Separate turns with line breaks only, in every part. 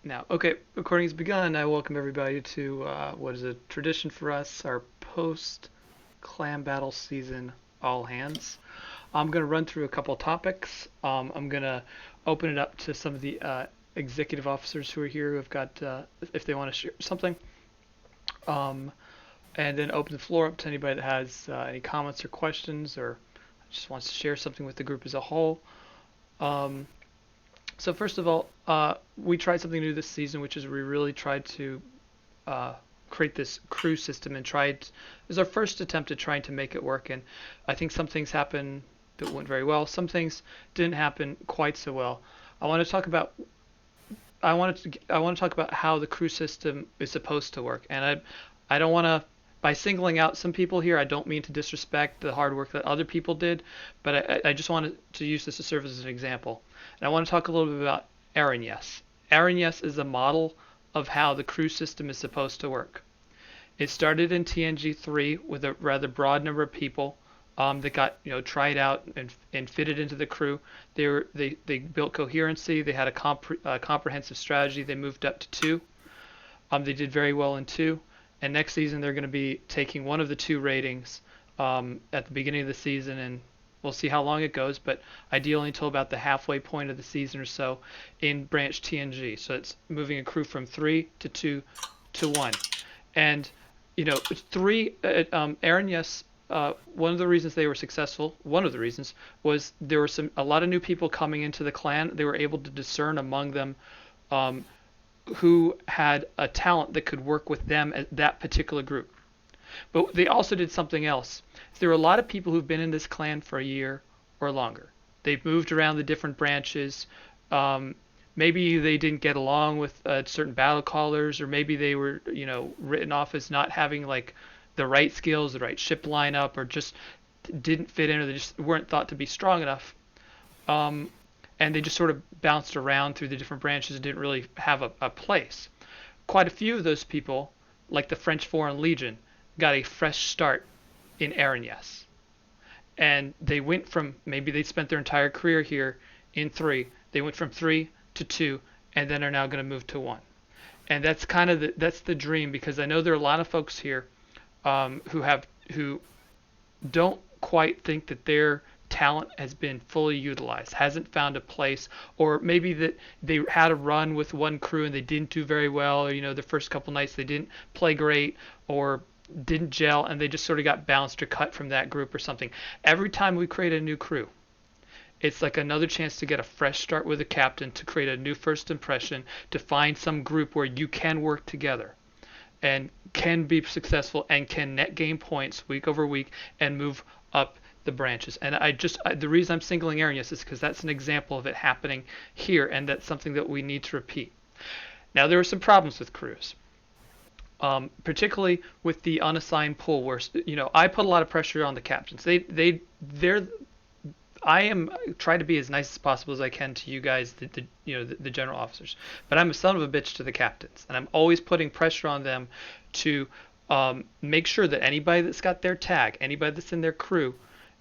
Now, okay, recording has begun. I welcome everybody to what is a tradition for us, our post clan battle season all hands. I'm going to run through a couple of topics. I'm going to open it up to some of the executive officers who are here who have got, if they want to share something. Um, and then open the floor up to anybody that has any comments or questions or just wants to share something with the group as a whole. Um, so first of all, we tried something new this season, which is we really tried to uh, create this crew system and tried. It was our first attempt at trying to make it work, and I think some things happened that went very well. Some things didn't happen quite so well. I want to talk about. I want to talk about how the crew system is supposed to work, and I don't want to. By singling out some people here, I don't mean to disrespect the hard work that other people did, but I just wanted to use this to serve as an example. And I want to talk a little bit about Aaron Yes. Aaron Yes is a model of how the crew system is supposed to work. It started in TNG 3 with a rather broad number of people that got tried out and fitted into the crew. They built coherency. They had a comprehensive strategy. They moved up to two. They did very well in two, and next season they're going to be taking one of the two ratings at the beginning of the season, and we'll see how long it goes, but ideally until about the halfway point of the season or so in branch TNG. So it's moving a crew from three to two to one, and three. Aaron, yes. One of the reasons they were successful, one of the reasons, was there were a lot of new people coming into the clan. They were able to discern among them um, who had a talent that could work with them at that particular group. But they also did something else. There are a lot of people who've been in this clan for a year or longer. They've moved around the different branches. Um, Maybe they didn't get along with certain battle callers, or maybe they were, written off as not having like the right skills, the right ship lineup, or just didn't fit in, or they just weren't thought to be strong enough. Um, and they just sort of bounced around through the different branches and didn't really have a place. Quite a few of those people, like the French Foreign Legion, got a fresh start in Aranyes. And they went from, maybe they spent their entire career here in three. They went from three to two, and then are now going to move to one. And that's kind of that's the dream, because I know there are a lot of folks here who don't quite think that their talent has been fully utilized, hasn't found a place, or maybe that they had a run with one crew and they didn't do very well, or the first couple nights they didn't play great, or didn't gel, and they just sort of got bounced or cut from that group or something. Every time we create a new crew, it's like another chance to get a fresh start with a captain, to create a new first impression, to find some group where you can work together and can be successful and can net gain points week over week and move up the branches. And the reason I'm singling Arius is because that's an example of it happening here, and that's something that we need to repeat. Now, there are some problems with crews. Particularly with the unassigned pool, where I put a lot of pressure on the captains. They're I am trying to be as nice as possible as I can to you guys, the general officers. But I'm a son of a bitch to the captains, and I'm always putting pressure on them to make sure that anybody that's got their tag, anybody that's in their crew,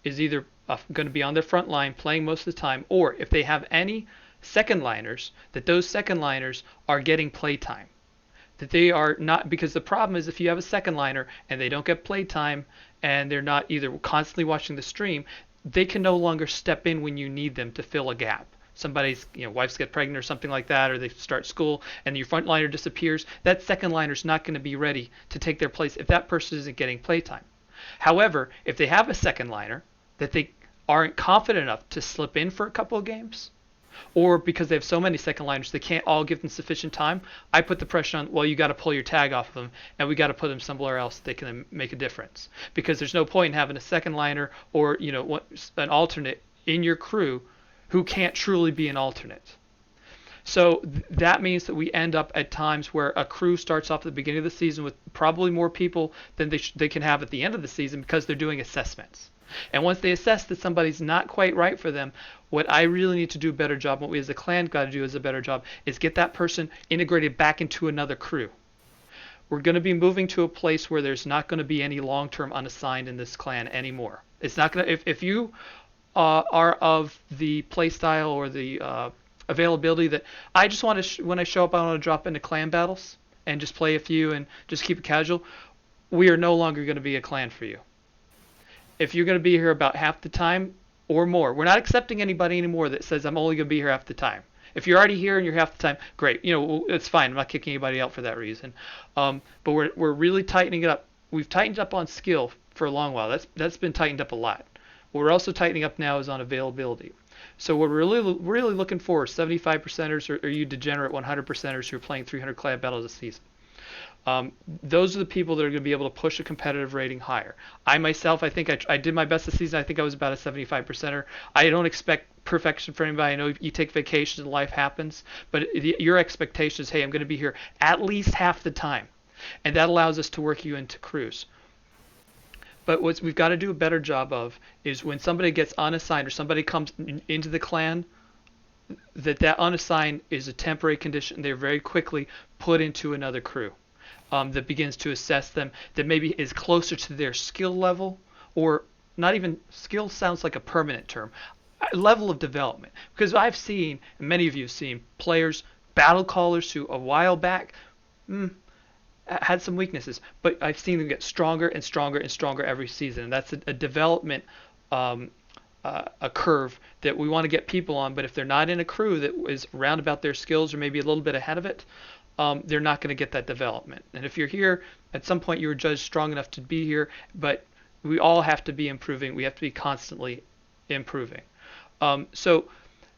is either going to be on their front line playing most of the time, or if they have any second liners, that those second liners are getting play time. That they are not, because the problem is if you have a second liner and they don't get play time and they're not either constantly watching the stream, they can no longer step in when you need them to fill a gap. Somebody's wife's get pregnant or something like that, or they start school and your front liner disappears. That second liner's not going to be ready to take their place if that person isn't getting playtime. However, if they have a second liner that they aren't confident enough to slip in for a couple of games, or because they have so many second liners they can't all give them sufficient time, I put the pressure on, well, you got to pull your tag off of them, and we got to put them somewhere else that they can make a difference. Because there's no point in having a second liner or an alternate in your crew who can't truly be an alternate. So that means that we end up at times where a crew starts off at the beginning of the season with probably more people than they can have at the end of the season, because they're doing assessments. And once they assess that somebody's not quite right for them, what I really need to do a better job, what we as a clan got to do as a better job, is get that person integrated back into another crew. We're going to be moving to a place where there's not going to be any long-term unassigned in this clan anymore. It's not going to, if you are of the playstyle or the availability that I just want to, when I show up, I want to drop into clan battles and just play a few and just keep it casual. We are no longer going to be a clan for you. If you're going to be here about half the time or more, we're not accepting anybody anymore that says I'm only going to be here half the time. If you're already here and you're half the time, great. It's fine. I'm not kicking anybody out for that reason. But we're really tightening it up. We've tightened up on skill for a long while. That's been tightened up a lot. What we're also tightening up now is on availability. So what we're really looking for is 75 percenters or you degenerate 100 percenters who are playing 300 clan battles a season. Those are the people that are going to be able to push a competitive rating higher. I myself, I think I did my best this season. I think I was about a 75 percenter. I don't expect perfection for anybody. I know you take vacations and life happens, but your expectation is, hey, I'm going to be here at least half the time. And that allows us to work you into crews. But what we've got to do a better job of is when somebody gets unassigned or somebody comes into the clan, that unassigned is a temporary condition. They're very quickly put into another crew that begins to assess them, that maybe is closer to their skill level, or not even skill sounds like a permanent term, level of development. Because I've seen, and many of you have seen, players, battle callers who a while back had some weaknesses, but I've seen them get stronger and stronger and stronger every season. And that's a development, a curve that we want to get people on. But if they're not in a crew that is round about their skills or maybe a little bit ahead of it, they're not going to get that development. And if you're here, at some point you were judged strong enough to be here, but we all have to be improving. We have to be constantly improving. So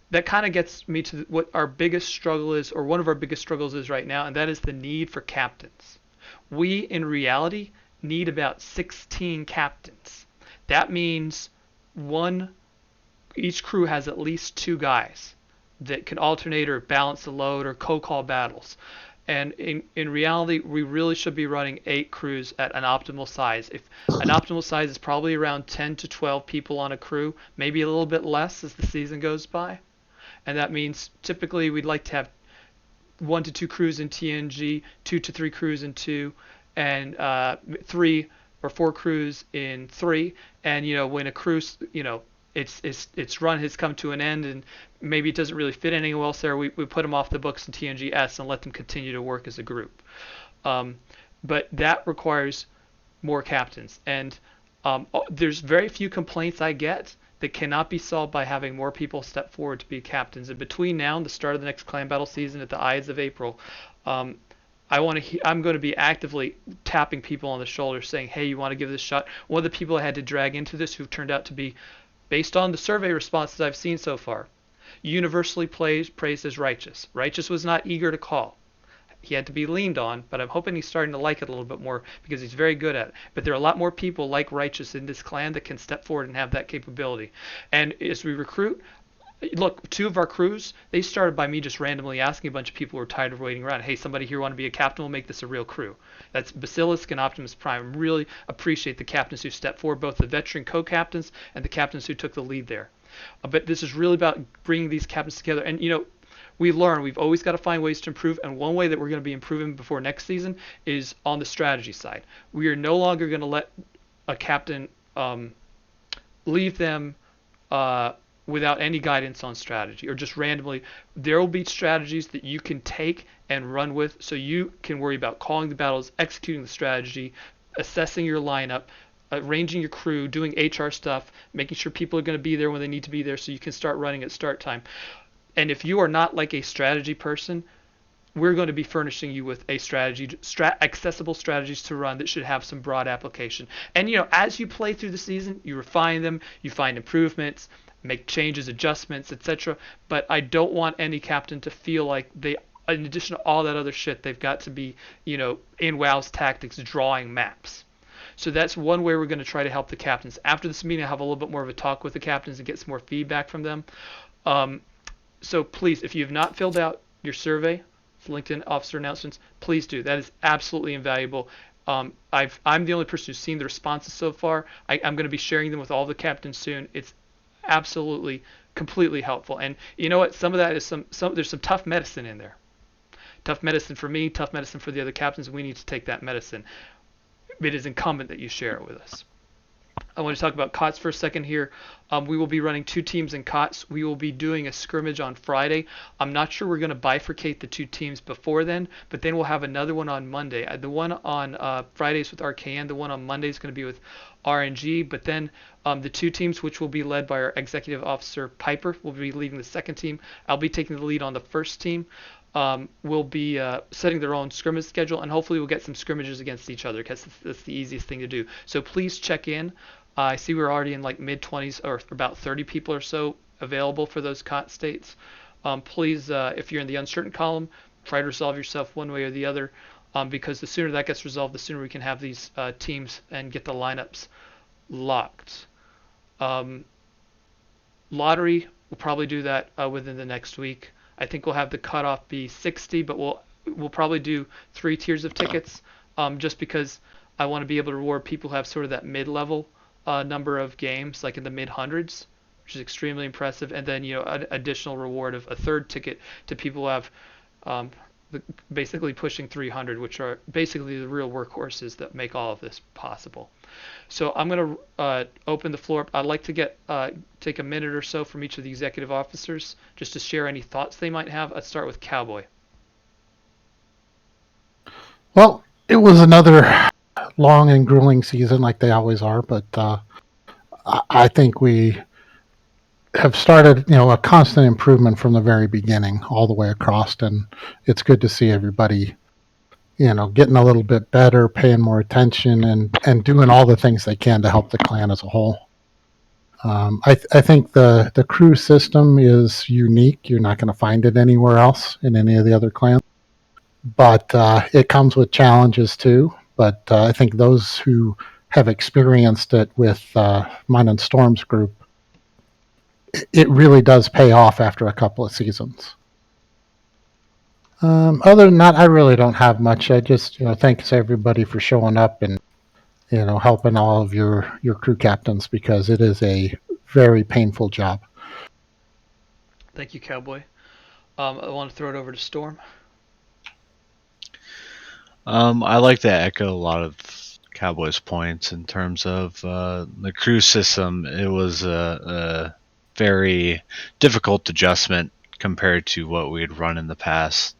that kind of gets me to what our biggest struggle is, or one of our biggest struggles is right now, and that is the need for captains. We, in reality, need about 16 captains. That means each crew has at least 2 guys that can alternate or balance the load or co-call battles. And in reality, we really should be running 8 crews at an optimal size. If an optimal size is probably around 10 to 12 people on a crew, maybe a little bit less as the season goes by. And that means typically we'd like to have 1 to 2 crews in TNG, 2 to 3 crews in 2, and 3 or 4 crews in 3. And when a cruise, its run has come to an end and maybe it doesn't really fit anywhere else there, we put them off the books in TNG-S and let them continue to work as a group. But that requires more captains. And there's very few complaints I get that cannot be solved by having more people step forward to be captains. And between now and the start of the next clan battle season at the Ides of April, I'm going to be actively tapping people on the shoulder saying, hey, you want to give this a shot? One of the people I had to drag into this who turned out to be, based on the survey responses I've seen so far, universally praised as Righteous. Righteous was not eager to call. He had to be leaned on, but I'm hoping he's starting to like it a little bit more because he's very good at it. But there are a lot more people like Righteous in this clan that can step forward and have that capability. And as we recruit, look, 2 of our crews, they started by me just randomly asking a bunch of people who were tired of waiting around, hey, somebody here want to be a captain? We'll make this a real crew. That's Basilisk and Optimus Prime. Really appreciate the captains who stepped forward, both the veteran co-captains and the captains who took the lead there. But this is really about bringing these captains together. And, we've always got to find ways to improve. And one way that we're going to be improving before next season is on the strategy side. We are no longer going to let a captain leave them without any guidance on strategy or just randomly. There will be strategies that you can take and run with so you can worry about calling the battles, executing the strategy, assessing your lineup, arranging your crew, doing HR stuff, making sure people are going to be there when they need to be there so you can start running at start time. And if you are not like a strategy person, we're going to be furnishing you with a accessible strategies to run that should have some broad application. And as you play through the season, you refine them, you find improvements, make changes, adjustments, etc. But I don't want any captain to feel like they, in addition to all that other shit, they've got to be, in WoW's tactics, drawing maps. So that's one way we're going to try to help the captains. After this meeting, I'll have a little bit more of a talk with the captains and get some more feedback from them. So please, if you have not filled out your survey, LinkedIn officer announcements, please do. That is absolutely invaluable. I'm the only person who's seen the responses so far. I'm going to be sharing them with all the captains soon. It's absolutely, completely helpful. And you know what? Some of that is there's some tough medicine in there. Tough medicine for me, tough medicine for the other captains. We need to take that medicine. It is incumbent that you share it with us. I want to talk about COTS for a second here. We will be running two teams in COTS. We will be doing a scrimmage on Friday. I'm not sure we're going to bifurcate the two teams before then, but then we'll have another one on Monday. The one on Friday is with RKN. The one on Monday is going to be with RNG. But then the two teams, which will be led by our executive officer Piper, will be leading the second team. I'll be taking the lead on the first team. Will be setting their own scrimmage schedule, and hopefully we'll get some scrimmages against each other because that's the easiest thing to do. So please check in. I see we're already in like mid 20s or about 30 people or so available for those COT states. Please, if you're in the uncertain column, try to resolve yourself one way or the other, because the sooner that gets resolved, the sooner we can have these teams and get the lineups locked. Um, Lottery, we'll probably do that within the next week. I think we'll have the cutoff be 60, but we'll probably do 3 tiers of tickets, just because I want to be able to reward people who have sort of that mid-level number of games, like in the mid hundreds, which is extremely impressive, and then an additional reward of a third ticket to people who have um, basically pushing 300, which are basically the real workhorses that make all of this possible. So I'm going to open the floor. I'd like to take a minute or so from each of the executive officers just to share any thoughts they might have. Let's start with Cowboy.
Well, it was another long and grueling season, like they always are. But I think we have started, a constant improvement from the very beginning, all the way across, and it's good to see everybody, getting a little bit better, paying more attention, and doing all the things they can to help the clan as a whole. I think the crew system is unique. You're not going to find it anywhere else in any of the other clans, but it comes with challenges too. But I think those who have experienced it with mine and Storm's group, it really does pay off after a couple of seasons. Other than that, I really don't have much. I just, thanks everybody for showing up and helping all of your crew captains, because it is a very painful job.
Thank you, Cowboy. I want to throw it over to Storm.
I like to echo a lot of Cowboys' points in terms of the crew system. It was a very difficult adjustment compared to what we had run in the past,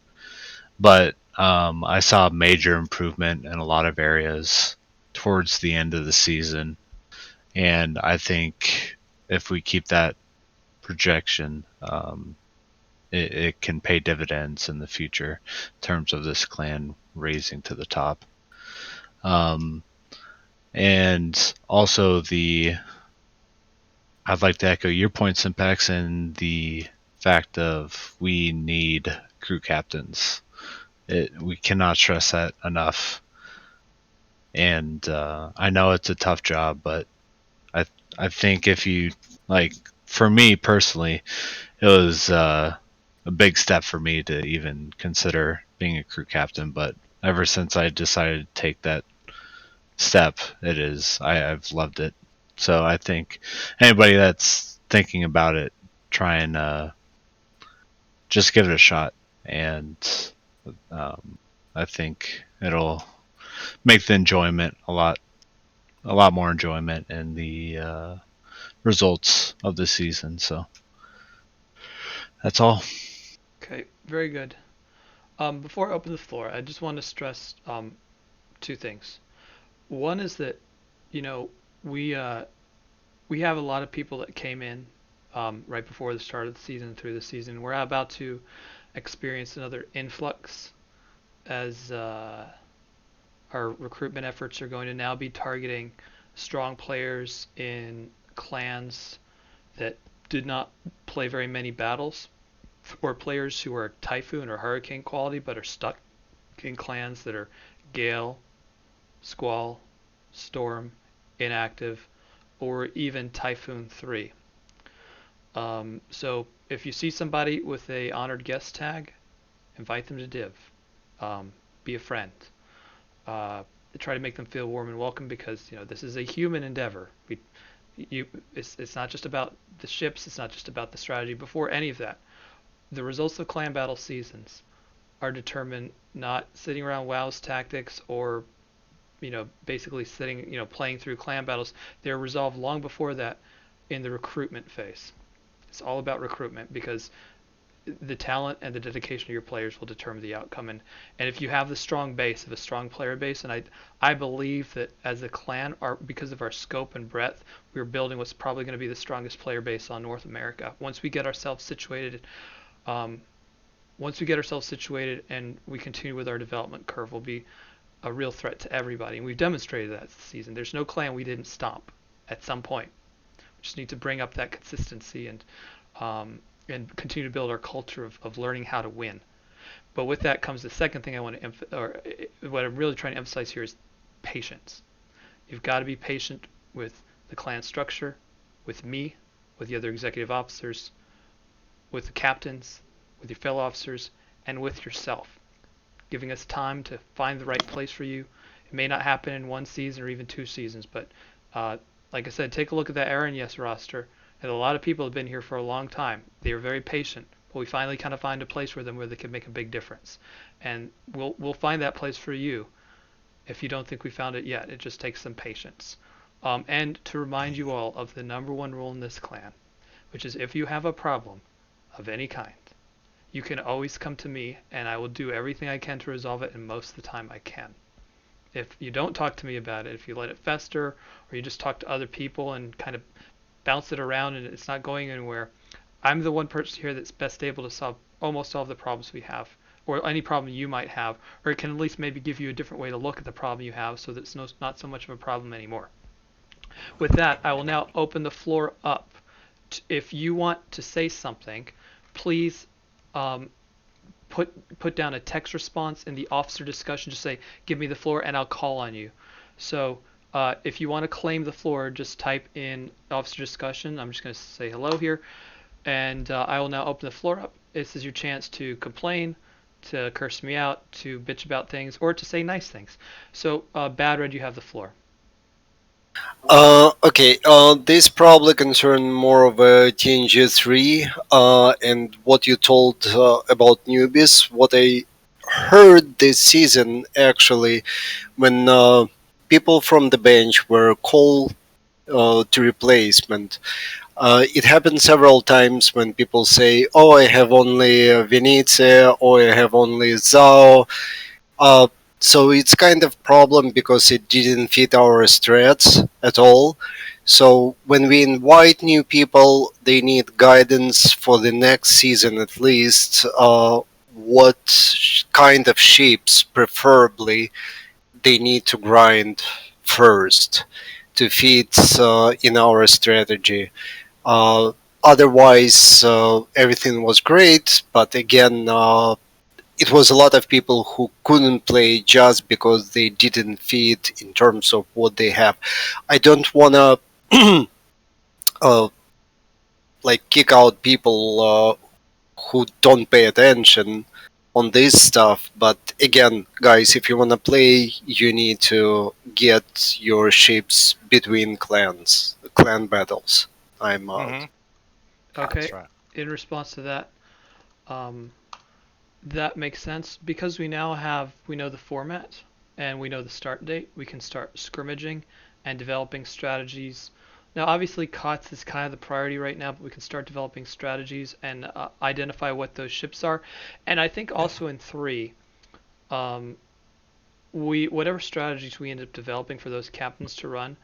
but I saw major improvement in a lot of areas towards the end of the season, and I think if we keep that projection, it can pay dividends in the future in terms of this clan raising to the top. Um, and also I'd like to echo your points, Impacts, and the fact of we need crew captains. We cannot stress that enough. And I know it's a tough job, but I I think if you like, for me personally, it was a big step for me to even consider being a crew captain. But ever since I decided to take that step, I've loved it. So I think anybody that's thinking about it, try and just give it a shot, and um, I think it'll make the enjoyment a lot more enjoyment in the results of the season. So that's all.
Okay, very good. Before I open the floor, I just want to stress two things. One is that, you know, we uh, we have a lot of people that came in right before the start of the season through the season. We're about to experience another influx as our recruitment efforts are going to now be targeting strong players in clans that did not play very many battles, or players who are Typhoon or Hurricane quality but are stuck in clans that are Gale, Squall, Storm, Inactive, or even Typhoon 3. So if you see somebody with a honored guest tag, invite them to Div. Be a friend. Uh, Try to make them feel warm and welcome, because this is a human endeavor. It's not just about the ships. It's not just about the strategy. Before any of that, the results of clan battle seasons are determined not sitting around WoW's tactics or basically sitting, playing through clan battles. They're resolved long before that in the recruitment phase. It's all about recruitment because the talent and the dedication of your players will determine the outcome. And if you have the strong base of a strong player base, and I believe that as a clan, because of our scope and breadth, we're building what's probably going to be the strongest player base on North America. Once we get ourselves situated, um, and we continue with our development curve, we'll be a real threat to everybody. And we've demonstrated that this season. There's no clan we didn't stomp at some point. We just need to bring up that consistency and continue to build our culture of learning how to win. But with that comes the second thing I want to what I'm really trying to emphasize here is patience. You've got to be patient with the clan structure, with me, with the other executive officers, with the captains, with your fellow officers, and with yourself. Giving us time to find the right place for you. It may not happen in one season or even 2 seasons, but like I said, take a look at that Aaron Yes roster. And a lot of people have been here for a long time. They are very patient, but we finally kind of find a place for them where they can make a big difference. And we'll find that place for you if you don't think we found it yet. It just takes some patience. And to remind you all of the number one rule in this clan, which is if you have a problem of any kind, you can always come to me and I will do everything I can to resolve it, and most of the time I can. If you don't talk to me about it, if you let it fester, or you just talk to other people and kind of bounce it around and it's not going anywhere, I'm the one person here that's best able to solve almost all of the problems we have, or any problem you might have, or it can at least maybe give you a different way to look at the problem you have so that it's not so much of a problem anymore. With that, I will now open the floor up. If you want to say something, please um, put down a text response in the officer discussion. Just say, give me the floor, and I'll call on you. So if you want to claim the floor, just type in officer discussion. I'm just going to say hello here, and I will now open the floor up. This is your chance to complain, to curse me out, to bitch about things, or to say nice things. So, Bad Red, you have the floor.
Okay, this probably concern more of a TNG 3 and what you told about newbies. What I heard this season, actually, when people from the bench were called to replacement, it happened several times when people say, oh, I have only Venezia, or I have only Zhao. Uh, so it's kind of problem because it didn't fit our strats at all. So when we invite new people, they need guidance for the next season at least. What kind of ships, preferably, they need to grind first to fit in our strategy. Uh, Otherwise, everything was great, but again, it was a lot of people who couldn't play just because they didn't fit in terms of what they have. I don't want to uh, like kick out people who don't pay attention on this stuff, but again, guys, if you want to play, you need to get your ships between clan battles. I'm out.
Mm-hmm.
Okay.
That's right.
In response to that, um, that makes sense because we know the format and we know the start date. We can start scrimmaging and developing strategies. Now, obviously, COTS is kind of the priority right now, but we can start developing strategies and identify what those ships are. And I think also in 3, um, whatever strategies we end up developing for those captains to run,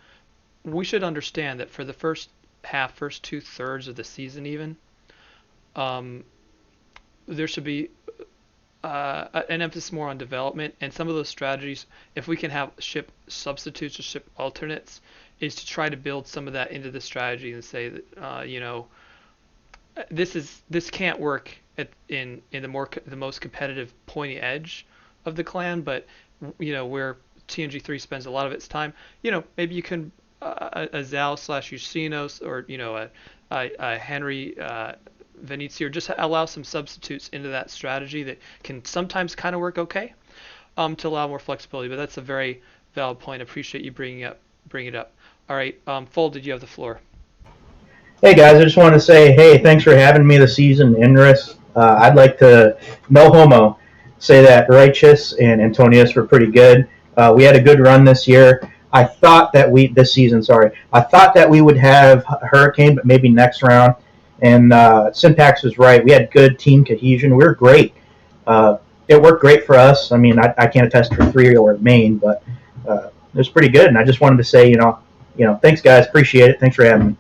we should understand that for the first half, first 2/3 of the season, even, um, there should be an emphasis more on development, and some of those strategies, if we can have ship substitutes or ship alternates, is to try to build some of that into the strategy and say that this can't work in the most competitive pointy edge of the clan, but where TNG3 spends a lot of its time, maybe you can a Zal slash Usinos, or a Henry Venezia, or just allow some substitutes into that strategy that can sometimes kind of work okay, to allow more flexibility. But that's a very valid point. I appreciate you bringing it up. All right, Fold, you have the floor.
Hey guys, I just want to say, hey, thanks for having me this season, Inris. I'd like to, no homo, say that Righteous and Antonius were pretty good. We had a good run this year. I thought that this season, sorry, I thought that we would have Hurricane, but maybe next round. And Syntax was right. We had good team cohesion. We were great. It worked great for us. I mean, I can't attest for 3 or Maine, but it was pretty good. And I just wanted to say, thanks guys, appreciate it. Thanks for having me.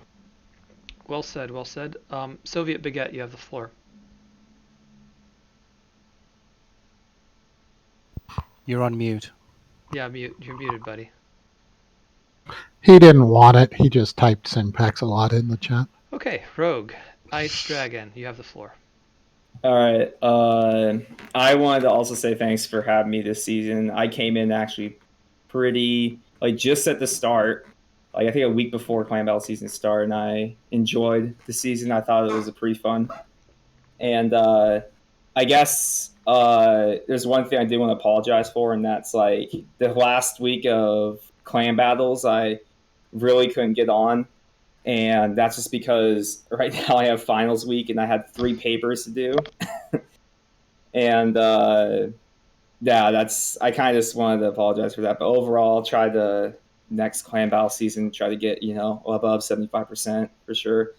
Well said, well said. Soviet Baguette, you have the floor.
You're on mute.
Yeah, you're muted, buddy.
He didn't want it. He just typed Syntax a lot in the chat.
Okay, Rogue, Ice Dragon, you have the floor.
All right. I wanted to also say thanks for having me this season. I came in actually pretty, just at the start. I think a week before Clan Battle season started, and I enjoyed the season. I thought it was pretty fun. And I guess there's one thing I did want to apologize for, and that's the last week of Clan Battles, I really couldn't get on. And that's just because right now I have finals week and I had 3 papers to do. And I kind of just wanted to apologize for that. But overall, I'll try the next Clan Battle season, try to get, above 75% for sure.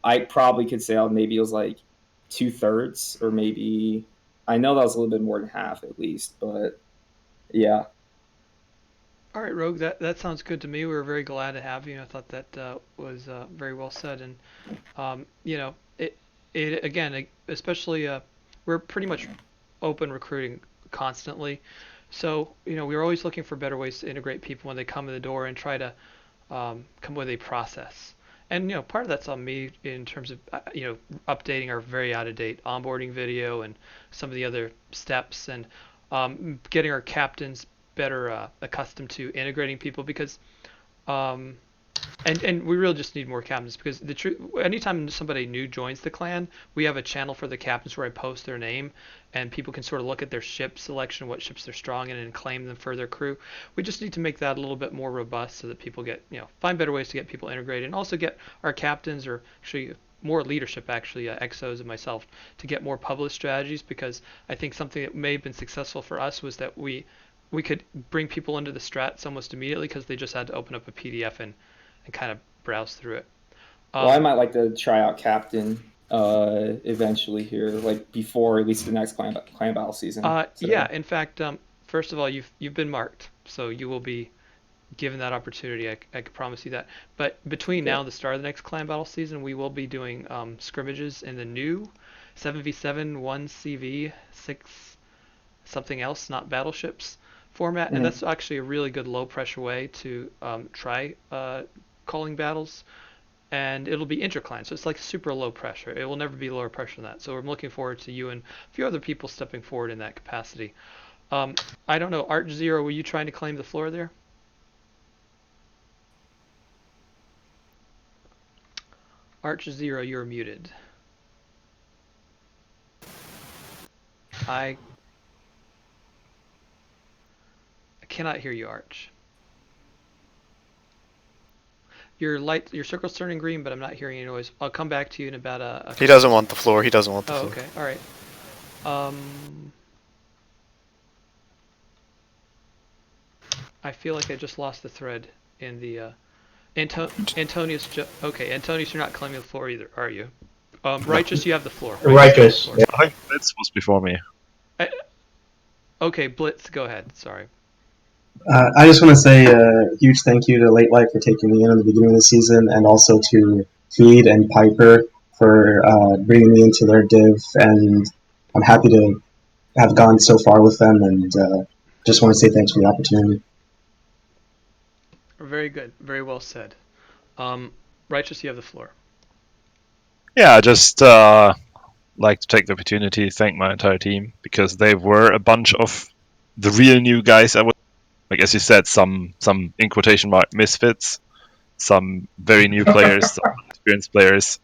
I probably could say maybe it was 2/3, or maybe, I know that was a little bit more than half at least, but yeah.
All right, Rogue, that sounds good to me. We were very glad to have you. I thought that was very well said. And, it again, especially, we're pretty much open recruiting constantly. So, we're always looking for better ways to integrate people when they come in the door and try to come with a process. And, part of that's on me in terms of, updating our very out-of-date onboarding video and some of the other steps, and getting our captains better accustomed to integrating people, because and we really just need more captains, because the truth, anytime somebody new joins the clan, we have a channel for the captains where I post their name, and people can sort of look at their ship selection, what ships they're strong in, and claim them for their crew. We just need to make that a little bit more robust so that people get, find better ways to get people integrated, and also get our captains, or actually more leadership, actually, Exos and myself, to get more published strategies, because I think something that may have been successful for us was that we could bring people into the strats almost immediately, because they just had to open up a PDF and kind of browse through it.
Well, I might like to try out Captain eventually here, before at least the next Clan Battle season.
Yeah, in fact, first of all, you've been marked, so you will be given that opportunity. I can promise you that. But between now and the start of the next Clan Battle season, we will be doing scrimmages in the new 7v7 1CV 6 something else, not battleships format, and that's actually a really good low pressure way to try calling battles, and it'll be interclan, so it's super low pressure. It will never be lower pressure than that. So I'm looking forward to you and a few other people stepping forward in that capacity. I don't know, Art Zero, were you trying to claim the floor there? Arch Zero, you're muted. I cannot hear you, Arch. Your circle's turning green, but I'm not hearing any noise. I'll come back to you in about a
He doesn't want the floor. He doesn't want the floor.
okay. All right. I feel like I just lost the thread in the Antonius. Okay, Antonius, you're not claiming the floor either, are you? Righteous, you have the floor.
Righteous.
I think Blitz was before me.
Okay, Blitz, go ahead. Sorry.
I just want to say a huge thank you to Late Light for taking me in the beginning of the season, and also to Feed and Piper for bringing me into their div. And I'm happy to have gone so far with them, and just want to say thanks for the opportunity.
Very good. Very well said. Righteous, you have the floor.
Yeah, I just like to take the opportunity to thank my entire team, because they were a bunch of the real new guys. I would, like, as you said, some in quotation mark misfits, some very new players, some experienced players,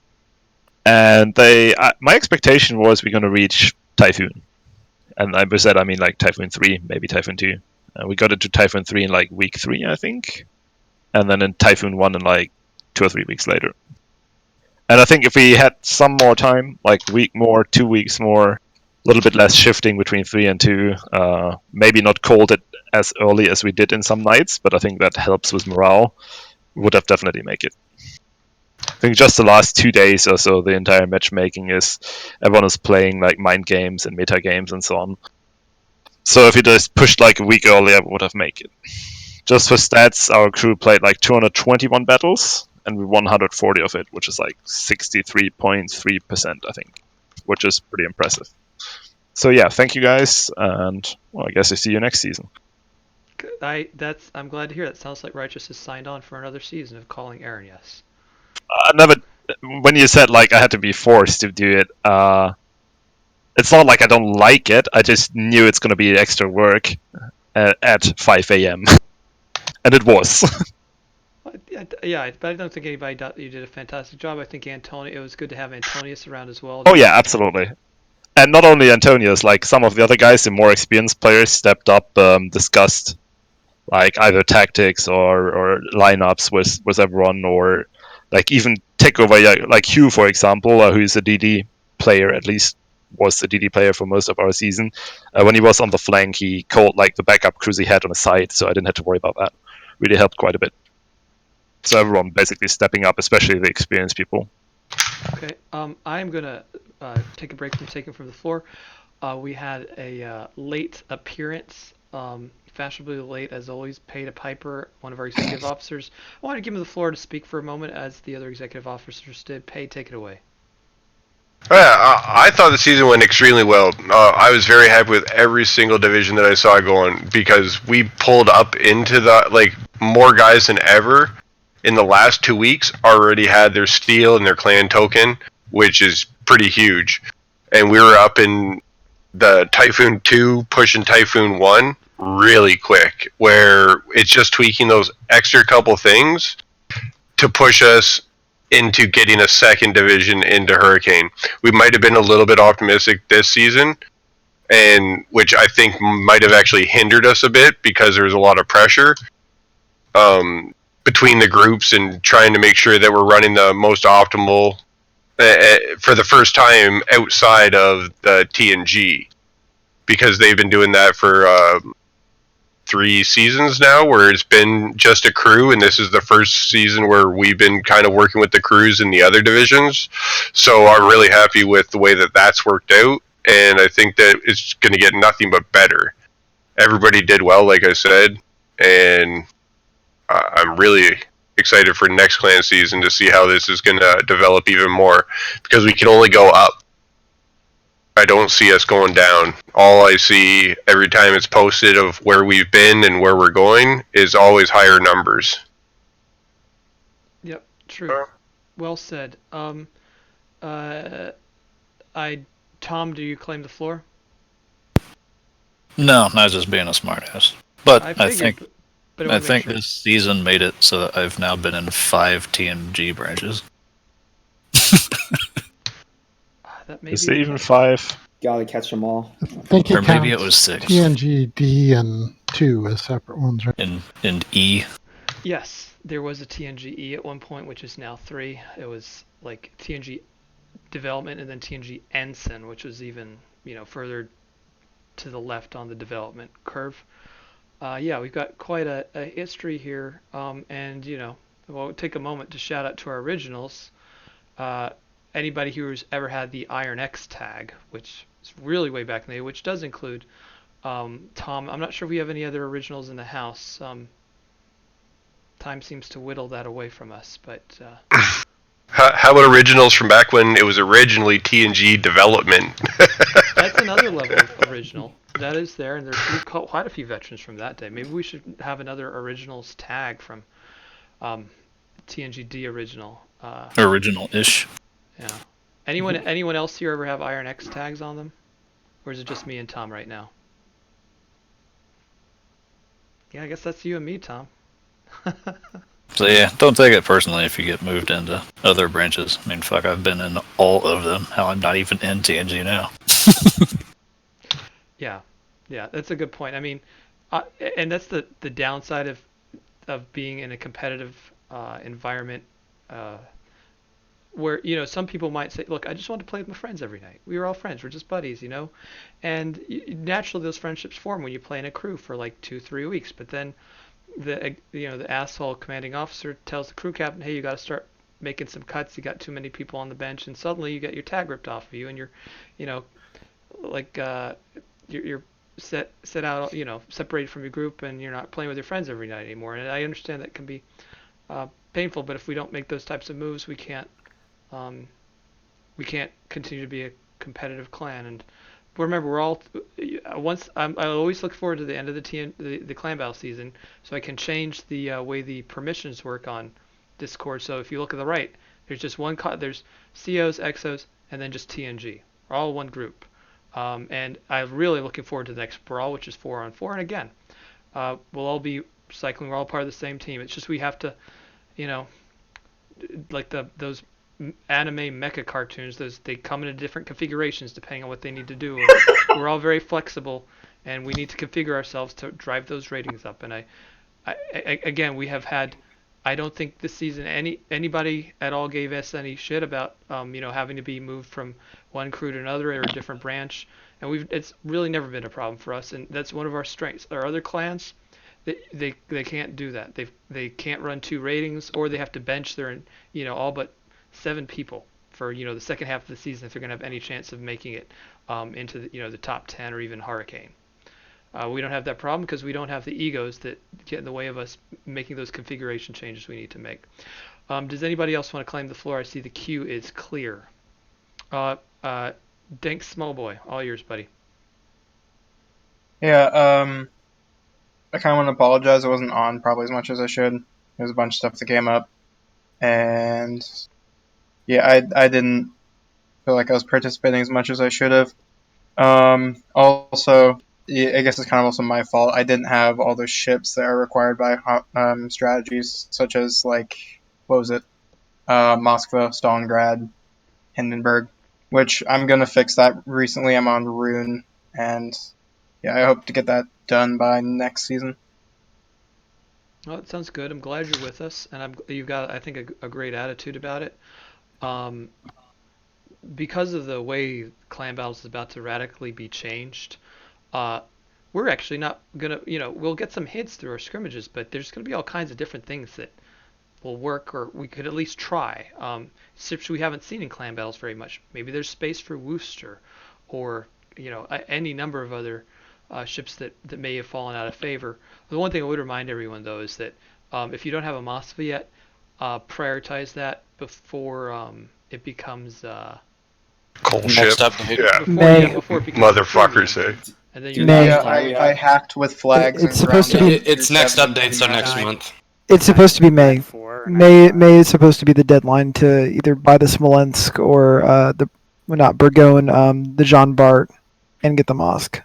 and my expectation was we're going to reach Typhoon, and by that I mean Typhoon 3, maybe Typhoon 2. We got into Typhoon 3 in week 3, I think, and then in Typhoon 1 in 2 or 3 weeks later. And I think if we had some more time, week more, 2 weeks more,
little bit less shifting between 3 and 2. Maybe not called it as early as we did in some nights, but I think that helps with morale. Would have definitely make it. I think just the last 2 days or so, the entire matchmaking is everyone is playing like mind games and meta games and so on. So if you just pushed like a week earlier, would have made it. Just for stats, our crew played like 221 battles, and we won 140 of it, which is like 63.3%, I think, which is pretty impressive. So yeah, thank you guys, and well, I guess I see you next season.
I'm glad to hear that. Sounds like Righteous has signed on for another season of calling Aaron. Yes.
When you said like I had to be forced to do it, it's not like I don't like it. I just knew it's gonna be extra work at 5 a.m. and it was.
Yeah, but I don't think anybody doubted you did a fantastic job. I think Antonio. It was good to have Antonius around as well.
Oh yeah, absolutely. And not only Antonius, like some of the other guys, the more experienced players stepped up, discussed like either tactics or lineups with everyone, or like even take over like Hugh, for example, who's a DD player, at least was the DD player for most of our season. When he was on the flank, he called like the backup crews he had on the side, so I didn't have to worry about that. Really helped quite a bit. So everyone basically stepping up, especially the experienced people.
Okay. I'm gonna take a break from taking from the floor. We had a late appearance, fashionably late as always. Paid a Piper, one of our executive officers. I want to give him the floor to speak for a moment, as the other executive officers did. Pay, take it away.
Yeah, I thought the season went extremely well. I was very happy with every single division that I saw going, because we pulled up into the, like, more guys than ever in the last 2 weeks already had their steel and their clan token, which is pretty huge. And we were up in the Typhoon 2 pushing Typhoon 1 really quick, where it's just tweaking those extra couple things to push us into getting a second division into Hurricane. We might have been a little bit optimistic this season, and which I think might have actually hindered us a bit, because there's a lot of pressure between the groups and trying to make sure that we're running the most optimal for the first time outside of the TNG, because they've been doing that for 3 seasons now, where it's been just a crew, and this is the first season where we've been kind of working with the crews in the other divisions. So I'm really happy with the way that that's worked out, and I think that it's going to get nothing but better. Everybody did well, like I said, and I'm really excited for next clan season to see how this is going to develop even more, because we can only go up. I don't see us going down. All I see every time it's posted of where we've been and where we're going is always higher numbers.
Yep, true. Well said. Tom, do you claim the floor?
No, not just being a smartass. But I
figured,
think
but
I think this season made it so that I've now been in 5 TNG branches.
That may
Is
be
it even 5?
Gotta catch them all.
I think
Or maybe it was 6.
TNG, D, and 2 as separate ones, right?
And E.
Yes, there was a TNG E at one point, which is now 3. It was like TNG Development and then TNG Ensign, which was even further to the left on the development curve. Yeah, we've got quite a history here, and we'll take a moment to shout out to our originals. Anybody who's ever had the Iron X tag, which is really way back in the day, which does include Tom. I'm not sure if we have any other originals in the house. Time seems to whittle that away from us, but
How about originals from back when it was originally TNG Development?
That's another level of original. That is there, and we've caught quite a few veterans from that day. Maybe we should have another originals tag from TNGD original.
Original-ish.
Yeah. Anyone else here ever have Iron X tags on them? Or is it just me and Tom right now? Yeah, I guess that's you and me, Tom.
So yeah, don't take it personally if you get moved into other branches. I mean, fuck, I've been in all of them. Hell, I'm not even in TNG now.
Yeah, that's a good point. I mean, and that's the downside of being in a competitive environment where some people might say, look, I just want to play with my friends every night. We were all friends. We're just buddies, and naturally those friendships form when you play in a crew for like 2-3 weeks. But then the asshole commanding officer tells the crew captain, hey, you got to start making some cuts. You got too many people on the bench, and suddenly you get your tag ripped off of you, and you're, like you're set out, separated from your group, and you're not playing with your friends every night anymore. And I understand that can be painful, but if we don't make those types of moves, um, we can't continue to be a competitive clan. And remember, we're all I always look forward to the end of the clan battle season, so I can change the way the permissions work on Discord. So if you look at the right, there's just there's COs, XOs, and then just TNG. We're all one group. And I'm really looking forward to the next brawl, which is 4-on-4. And again, we'll all be cycling. We're all part of the same team. It's just we have to, you know, like those anime mecha cartoons. They come in different configurations depending on what they need to do. And we're all very flexible, and we need to configure ourselves to drive those ratings up. And again, we have had. I don't think this season anybody at all gave us any shit about having to be moved from one crew to another or a different branch, and it's really never been a problem for us, and that's one of our strengths. Our other clans, they can't do that. They can't run 2 ratings, or they have to bench their all but 7 people for the second half of the season if they're going to have any chance of making it into the top 10 or even Hurricane. We don't have that problem because we don't have the egos that get in the way of us making those configuration changes we need to make. Does anybody else want to claim the floor? I see the queue is clear. Dank Smallboy, all yours, buddy.
Yeah, I kind of want to apologize. I wasn't on probably as much as I should. There's a bunch of stuff that came up, and yeah, I didn't feel like I was participating as much as I should have. Also, yeah, I guess it's kind of also my fault. I didn't have all the ships that are required by strategies, such as what was it, Moskva, Stalingrad, Hindenburg, which I'm gonna fix that recently. I'm on Rune, and yeah, I hope to get that done by next season.
Well, it sounds good. I'm glad you're with us, and you've got, I think, a great attitude about it. Um, because of the way Clan Battles is about to radically be changed, we're actually not gonna, we'll get some hints through our scrimmages, but there's gonna be all kinds of different things that will work, or we could at least try. Ships we haven't seen in Clan Battles very much. Maybe there's space for Worcester, or any number of other ships that may have fallen out of favor. The one thing I would remind everyone though is that if you don't have a Moskva yet, prioritize that before it becomes
Coal
Next
ship.
update.
Yeah.
before it becomes
Motherfuckers,
premium.
eh?
And then
Dude,
you're
Yeah,
last time we
I
had-
hacked with flags
It's
and
supposed to
grounded
be-
It's next
through
update, so
7
next
times.
month.
It's supposed to be May.
May
May is supposed to be the deadline to either buy the Smolensk or not Burgoyne, the Jean Bart, and get the Mosque.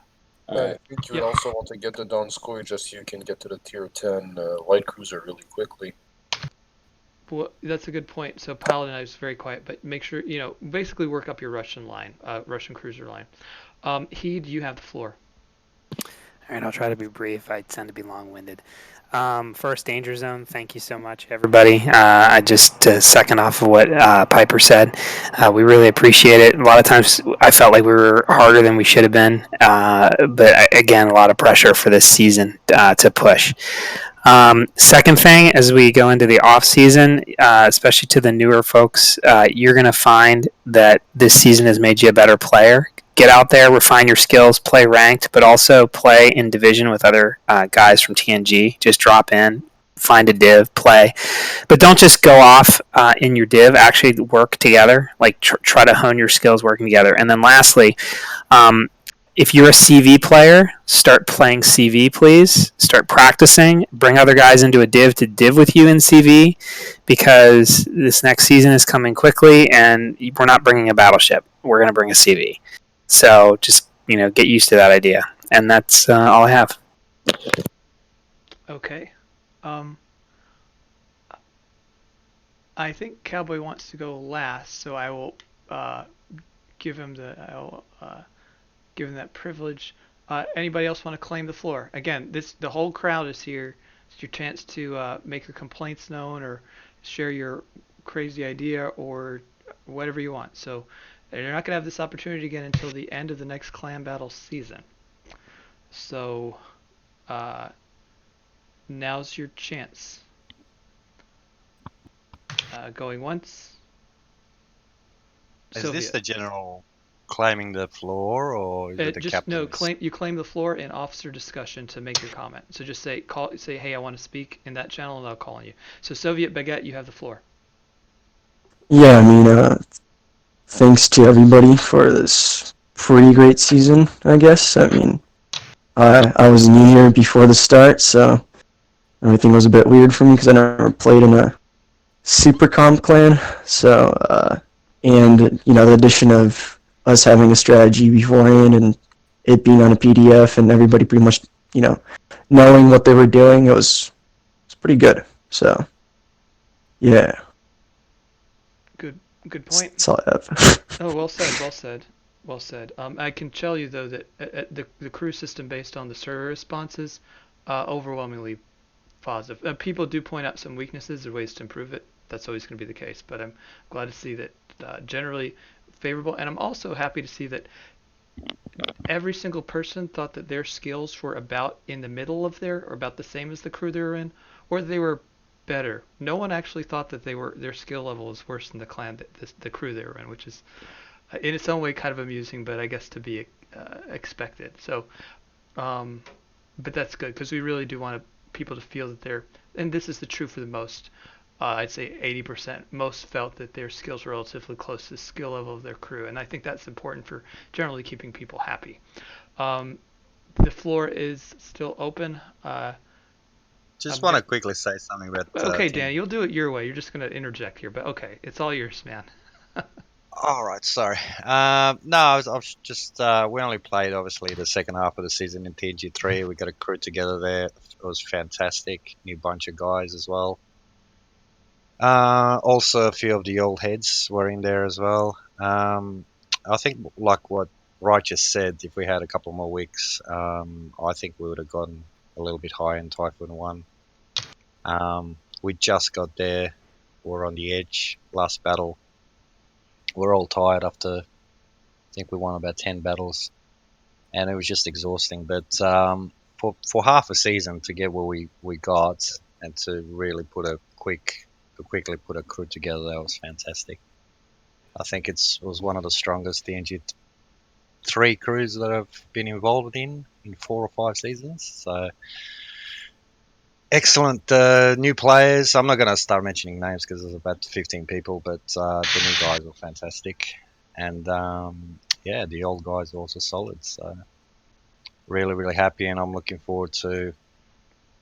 Alright.
I think you would also want to get the Donskoy just so you can get to the tier 10 light cruiser really quickly.
Well, that's a good point. So Paladin, I was very quiet, but make sure basically work up your Russian line, Russian cruiser line. Heed, you have the floor.
All right, I'll try to be brief. I tend to be long-winded. First, Danger Zone, thank you so much, everybody. I just second off of what Piper said. We really appreciate it. A lot of times I felt like we were harder than we should have been, but again, a lot of pressure for this season to push. Second thing, as we go into the off season, especially to the newer folks, you're going to find that this season has made you a better player. Get out there, refine your skills, play ranked, but also play in division with other guys from TNG. Just drop in, find a div, play. But don't just go off in your div. Actually work together. Try to hone your skills working together. And then lastly, if you're a CV player, start playing CV, please. Start practicing. Bring other guys into a div to div with you in CV, because this next season is coming quickly, and we're not bringing a battleship. We're going to bring a CV. So just get used to that idea, and that's all I have.
Okay. I think Cowboy wants to go last, so I will give him give him that privilege. Anybody else want to claim the floor? Again, the whole crowd is here. It's your chance to make your complaints known, or share your crazy idea, or whatever you want. So you're not going to have this opportunity again until the end of the next clan battle season. So now's your chance. Going once.
Is
Soviet.
this the general claiming the floor, or is it the
Just no.
captain's?
You claim the floor in officer discussion to make your comment. So just say hey, I want to speak in that channel, and I'll call on you. So Soviet Baguette, you have the floor.
Yeah, I mean, thanks to everybody for this pretty great season, I guess. I mean, I was new here before the start, so everything was a bit weird for me because I never played in a super comp clan. So, and, you know, the addition of us having a strategy beforehand and it being on a PDF and everybody pretty much, you know, knowing what they were doing, it's pretty good. So, yeah.
Good point.
That's all I have.
Oh, well said, well said, well said. I can tell you though that the crew system based on the server responses, overwhelmingly positive. People do point out some weaknesses or ways to improve it. That's always going to be the case, but I'm glad to see that generally favorable. And I'm also happy to see that every single person thought that their skills were about in the middle of or about the same as the crew they were in, or they were better. No one actually thought that their skill level was worse than the clan the crew they were in, which is in its own way kind of amusing, but I guess to be expected. So, but that's good because we really do want people to feel that and this is the true for the most. I'd say 80%. Most felt that their skills were relatively close to the skill level of their crew, and I think that's important for generally keeping people happy. The floor is still open.
Just want to quickly say something about.
Okay, Dan, you'll do it your way. You're just going to interject here, but okay, it's all yours, man.
All right, sorry. No, I was just. We only played obviously the second half of the season in TNG3. We got a crew together there. It was fantastic. New bunch of guys as well. Also, a few of the old heads were in there as well. I think, like what Righteous said, if we had a couple more weeks, I think we would have gotten a little bit higher in Typhoon 1. We just got there. We're on the edge. Last battle. We're all tired after, I think we won about 10 battles. And it was just exhausting. But for half a season to get what we got and to really quickly put a crew together, that was fantastic. I think it was one of the strongest TNG3 crews that I've been involved in 4 or 5 seasons. So excellent new players. I'm not going to start mentioning names because there's about 15 people, but the new guys were fantastic. And yeah, the old guys are also solid. So really, really happy, and I'm looking forward to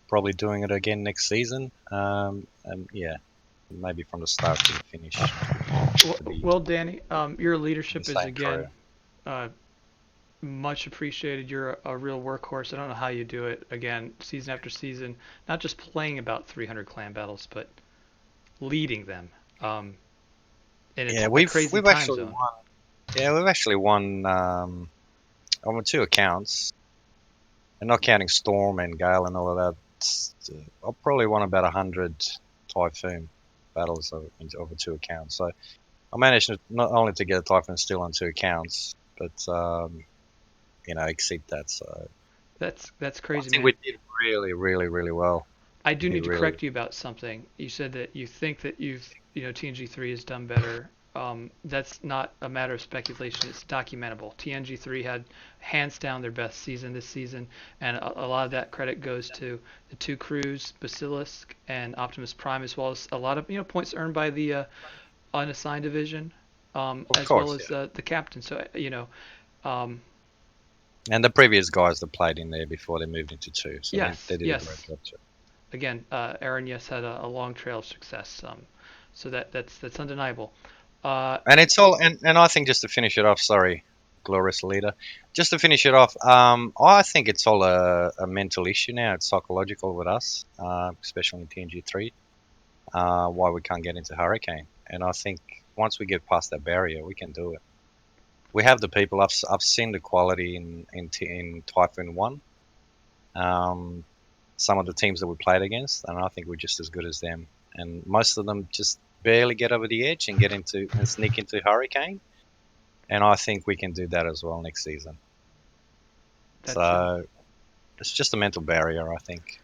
probably doing it again next season. And yeah, maybe from the start to the finish.
Well, Danny, your leadership is
same
again much appreciated. You're a real workhorse. I don't know how you do it. Again, season after season, not just playing about 300 clan battles, but leading them.
Yeah, we've actually
zone.
won. Yeah, we've actually won on 2 accounts, and not counting Storm and Gale and all of that. I've probably won about 100 Typhoon battles over 2 accounts. So I managed to, not only to get a Typhoon still on 2 accounts, but exceed that. So
that's crazy.
I think we did really, really, really well.
I do need to correct you about something. You said that you think that TNG3 has done better. That's not a matter of speculation. It's documentable. TNG3 had hands down their best season this season, and a lot of that credit goes to the 2 crews, Basilisk and Optimus Prime, as well as a lot of points earned by the unassigned division, well as the captain. So
and the previous guys that played in there before they moved into 2, so they did a great job too.
Again, Aaron had a long trail of success, so that's undeniable.
And it's all, and I think just to finish it off, sorry, glorious leader, just to finish it off, I think it's all a mental issue now. It's psychological with us, especially in TNG3, why we can't get into Hurricane. And I think once we get past that barrier, we can do it. We have the people. I've seen the quality in Typhoon 1. Some of the teams that we played against, and I think we're just as good as them. And most of them just barely get over the edge and get into and sneak into Hurricane. And I think we can do that as well next season. So it's just a mental barrier, I think.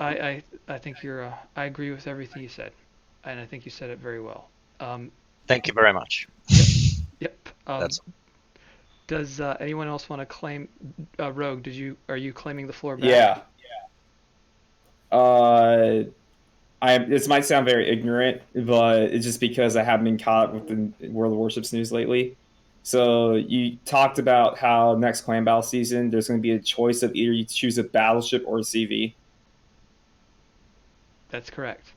I think I agree with everything you said, and I think you said it very well.
Thank you very much.
Yep.
That's
Does anyone else want to claim Rogue? Are you claiming the floor back?
Yeah. This might sound very ignorant, but it's just because I haven't been caught with the World of Warships news lately. So you talked about how next clan battle season there's going to be a choice of either you choose a battleship or a CV.
That's correct.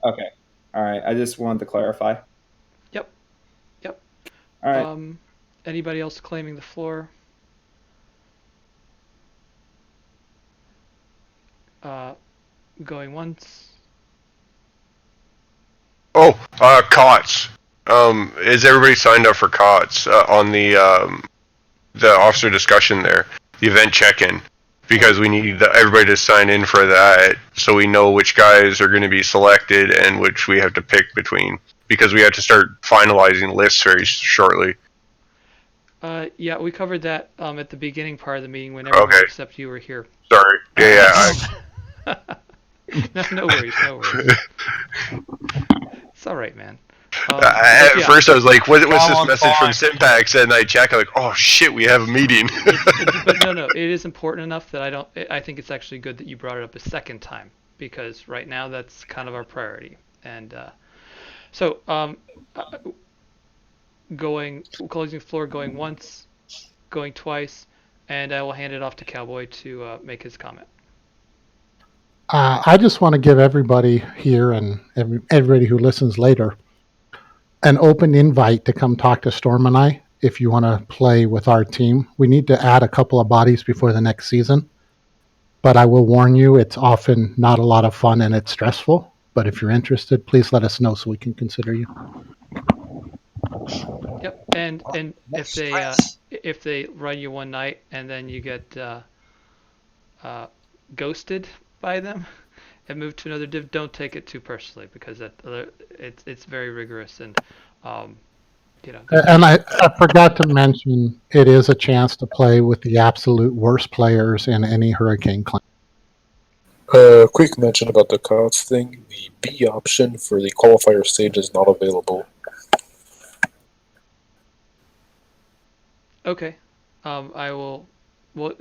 Okay. All right. I just wanted to clarify.
Yep.
All right.
Anybody else claiming the floor? Going once.
Oh, COTS. Is everybody signed up for COTS on the officer discussion there, the event check-in? Because we need everybody to sign in for that, so we know which guys are going to be selected and which we have to pick between. Because we have to start finalizing lists very shortly.
Yeah, we covered that at the beginning part of the meeting when everyone except you were here.
Sorry. Yeah.
No worries. It's all right, man.
At first, I was like, "What's this message from Simpax?" And I check, I'm like, "Oh shit, we have a meeting."
But no, it is important enough that I think it's actually good that you brought it up a second time, because right now that's kind of our priority. And so, closing the floor, going once, going twice, and I will hand it off to Cowboy to make his comment.
I just want to give everybody here and everybody who listens later an open invite to come talk to Storm and I if you want to play with our team. We need to add a couple of bodies before the next season, but I will warn you, it's often not a lot of fun and it's stressful. But if you're interested, please let us know so we can consider you.
Yep, and if they run you one night and then you get ghosted by them and move to another div, don't take it too personally, because it's very rigorous and
And I forgot to mention, it is a chance to play with the absolute worst players in any Hurricane clan.
Quick mention about the COTS thing. The B option for the qualifier stage is not available.
Okay. I will. Well,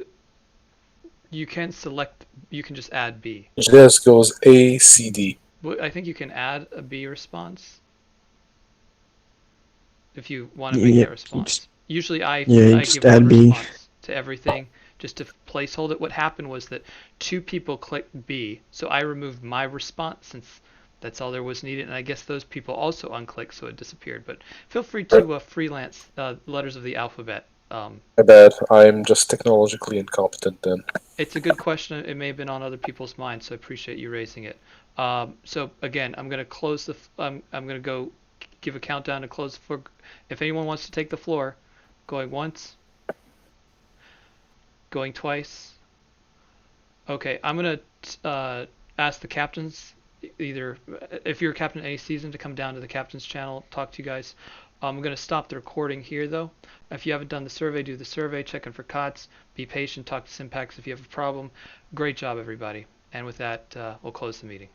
you can select. You can just add B.
This goes A, C, D.
Well, I think you can add a B response if you want to make that response. Usually, I give one response to everything just to placehold it. What happened was that 2 people clicked B, so I removed my response since that's all there was needed, and I guess those people also unclicked, so it disappeared. But feel free to freelance letters of the alphabet.
My bad. I'm just technologically incompetent then.
It's a good question. It may have been on other people's minds, so I appreciate you raising it. So again, I'm going to close the. I'm going to go give a countdown to close the floor. If anyone wants to take the floor, going once, going twice. Okay, I'm going to ask the captains, either if you're a captain any season, to come down to the captain's channel, talk to you guys. I'm going to stop the recording here, though. If you haven't done the survey, do the survey. Check in for COTS. Be patient. Talk to Simpax if you have a problem. Great job, everybody. And with that, we'll close the meeting.